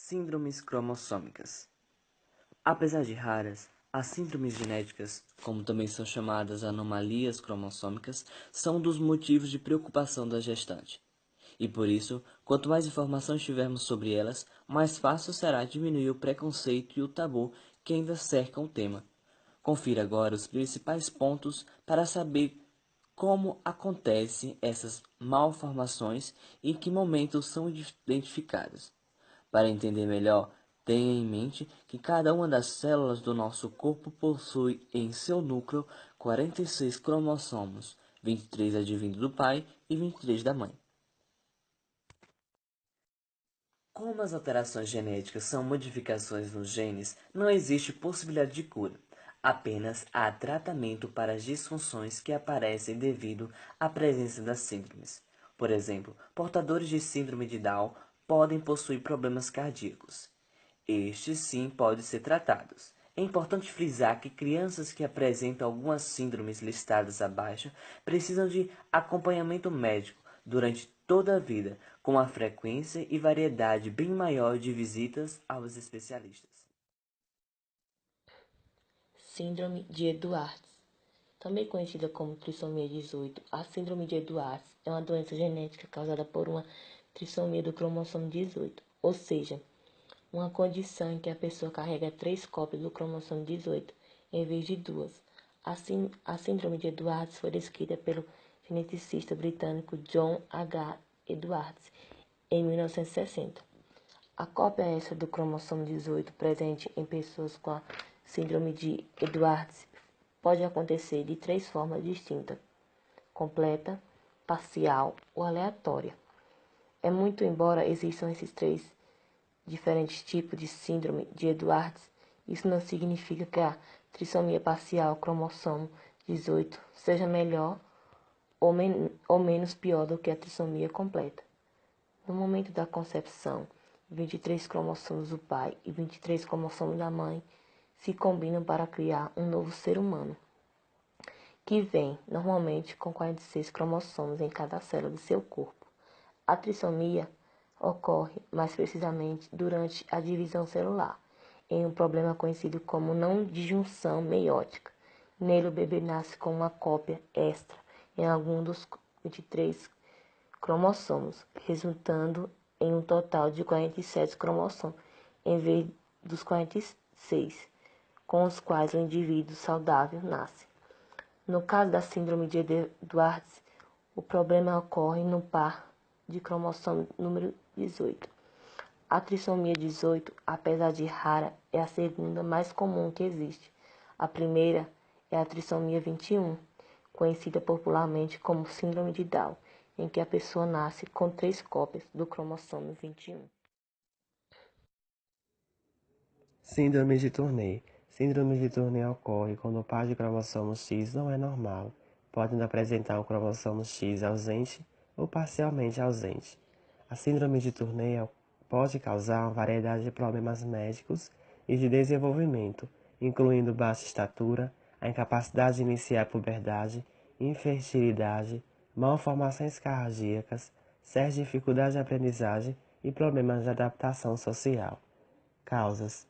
Síndromes cromossômicas. Apesar de raras, as síndromes genéticas, como também são chamadas anomalias cromossômicas, são um dos motivos de preocupação da gestante. E por isso, quanto mais informação tivermos sobre elas, mais fácil será diminuir o preconceito e o tabu que ainda cercam o tema. Confira agora os principais pontos para saber como acontecem essas malformações e em que momentos são identificadas. Para entender melhor, tenha em mente que cada uma das células do nosso corpo possui em seu núcleo 46 cromossomos, 23 advindo do pai e 23 da mãe. Como as alterações genéticas são modificações nos genes, não existe possibilidade de cura. Apenas há tratamento para as disfunções que aparecem devido à presença das síndromes. Por exemplo, portadores de síndrome de Down podem possuir problemas cardíacos. Estes sim podem ser tratados. É importante frisar que crianças que apresentam algumas síndromes listadas abaixo precisam de acompanhamento médico durante toda a vida, com uma frequência e variedade bem maior de visitas aos especialistas. Síndrome de Edwards. Também conhecida como trissomia 18, a síndrome de Edwards é uma doença genética causada por uma trissomia do cromossomo 18, ou seja, uma condição em que a pessoa carrega 3 cópias do cromossomo 18 em vez de 2. A síndrome de Edwards foi descrita pelo geneticista britânico John H. Edwards em 1960. A cópia extra do cromossomo 18 presente em pessoas com a síndrome de Edwards pode acontecer de 3 formas distintas: completa, parcial ou aleatória. Muito embora existam esses 3 diferentes tipos de síndrome de Edwards, isso não significa que a trissomia parcial cromossomo 18 seja melhor ou menos pior do que a trissomia completa. No momento da concepção, 23 cromossomos do pai e 23 cromossomos da mãe se combinam para criar um novo ser humano, que vem normalmente com 46 cromossomos em cada célula de seu corpo. A trissomia ocorre mais precisamente durante a divisão celular, em um problema conhecido como não disjunção meiótica. Nele, o bebê nasce com uma cópia extra em algum dos 23 cromossomos, resultando em um total de 47 cromossomos, em vez dos 46, com os quais o indivíduo saudável nasce. No caso da síndrome de Edwards, o problema ocorre no par de cromossomo número 18. A trissomia 18, apesar de rara, é a segunda mais comum que existe. A primeira é a trissomia 21, conhecida popularmente como síndrome de Down, em que a pessoa nasce com 3 cópias do cromossomo 21. Síndrome de Turner. Síndrome de Turner ocorre quando o par de cromossomo X não é normal, podendo apresentar um cromossomo X ausente ou parcialmente ausente. A síndrome de Turner pode causar uma variedade de problemas médicos e de desenvolvimento, incluindo baixa estatura, a incapacidade de iniciar a puberdade, infertilidade, malformações cardíacas, sérias dificuldades de aprendizagem e problemas de adaptação social. Causas: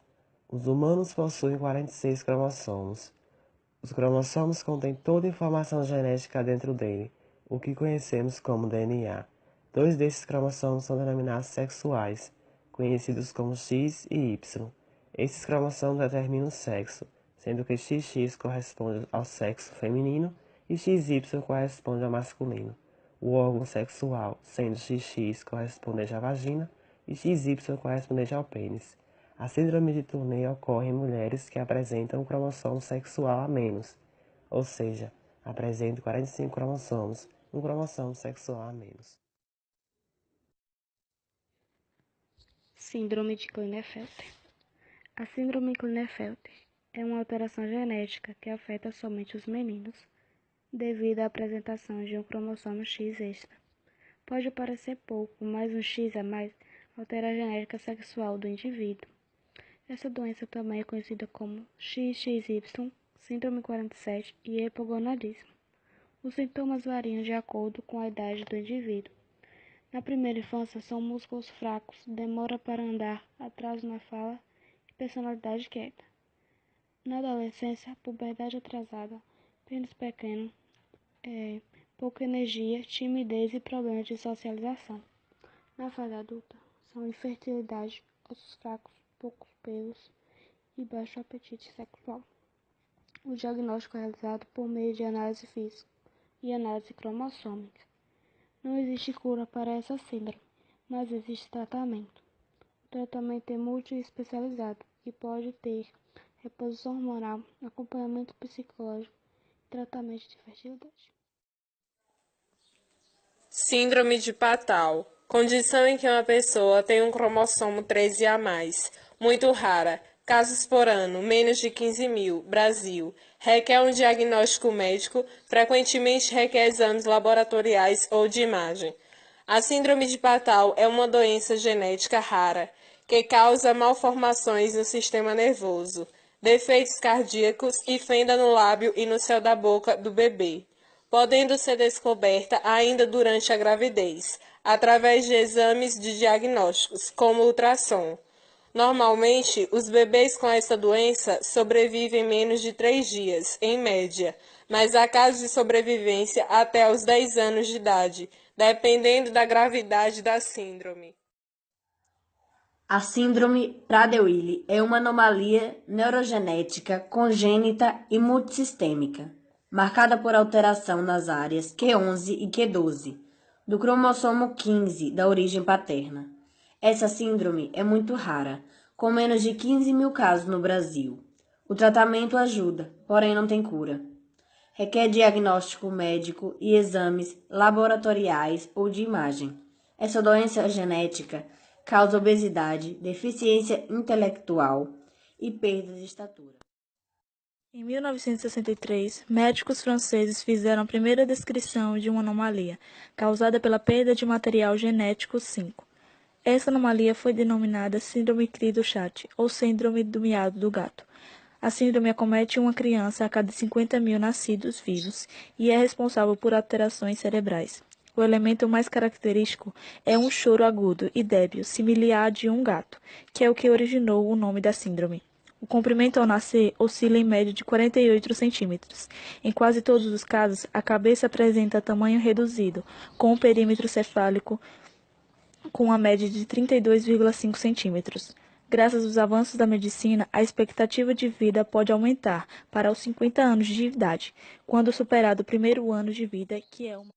os humanos possuem 46 cromossomos. Os cromossomos contêm toda a informação genética dentro dele, o que conhecemos como DNA. 2 desses cromossomos são denominados sexuais, conhecidos como X e Y. Esses cromossomos determinam o sexo, sendo que XX corresponde ao sexo feminino e XY corresponde ao masculino. O órgão sexual, sendo XX correspondente à vagina e XY correspondente ao pênis. A síndrome de Turner ocorre em mulheres que apresentam um cromossomo sexual a menos, ou seja, apresentam 45 cromossomos, um cromossomo sexual a menos. Síndrome de Klinefelter. A síndrome de Klinefelter é uma alteração genética que afeta somente os meninos, devido à apresentação de um cromossomo X extra. Pode parecer pouco, mas um X a mais altera a genética sexual do indivíduo. Essa doença também é conhecida como XXY, síndrome 47 e hipogonadismo. Os sintomas variam de acordo com a idade do indivíduo. Na primeira infância, são músculos fracos, demora para andar, atraso na fala e personalidade quieta. Na adolescência, puberdade atrasada, pênis pequeno, pouca energia, timidez e problemas de socialização. Na fase adulta, são infertilidade, ossos fracos, poucos pelos e baixo apetite sexual. O diagnóstico é realizado por meio de análise física e análise cromossômica. Não existe cura para essa síndrome, mas existe tratamento. O tratamento é multi-especializado e pode ter reposição hormonal, acompanhamento psicológico e tratamento de fertilidade. Síndrome de Patau, condição em que uma pessoa tem um cromossomo 13 a mais, muito rara, casos por ano, menos de 15.000, Brasil. Requer um diagnóstico médico, frequentemente requer exames laboratoriais ou de imagem. A síndrome de Patau é uma doença genética rara, que causa malformações no sistema nervoso, defeitos cardíacos e fenda no lábio e no céu da boca do bebê, podendo ser descoberta ainda durante a gravidez, através de exames de diagnósticos, como ultrassom. Normalmente, os bebês com essa doença sobrevivem menos de 3 dias, em média, mas há casos de sobrevivência até os 10 anos de idade, dependendo da gravidade da síndrome. A síndrome Prader-Willi é uma anomalia neurogenética congênita e multissistêmica, marcada por alteração nas áreas Q11 e Q12 do cromossomo 15 da origem paterna. Essa síndrome é muito rara, com menos de 15.000 casos no Brasil. O tratamento ajuda, porém não tem cura. Requer diagnóstico médico e exames laboratoriais ou de imagem. Essa doença genética causa obesidade, deficiência intelectual e perda de estatura. Em 1963, médicos franceses fizeram a primeira descrição de uma anomalia, causada pela perda de material genético 5. Essa anomalia foi denominada Síndrome Cri-du-Chat, ou Síndrome do miado do gato. A síndrome acomete uma criança a cada 50.000 nascidos vivos e é responsável por alterações cerebrais. O elemento mais característico é um choro agudo e débil, similar de um gato, que é o que originou o nome da síndrome. O comprimento ao nascer oscila em média de 48 centímetros. Em quase todos os casos, a cabeça apresenta tamanho reduzido, com um perímetro cefálico com uma média de 32,5 centímetros. Graças aos avanços da medicina, a expectativa de vida pode aumentar para os 50 anos de idade, quando superado o primeiro ano de vida, que é uma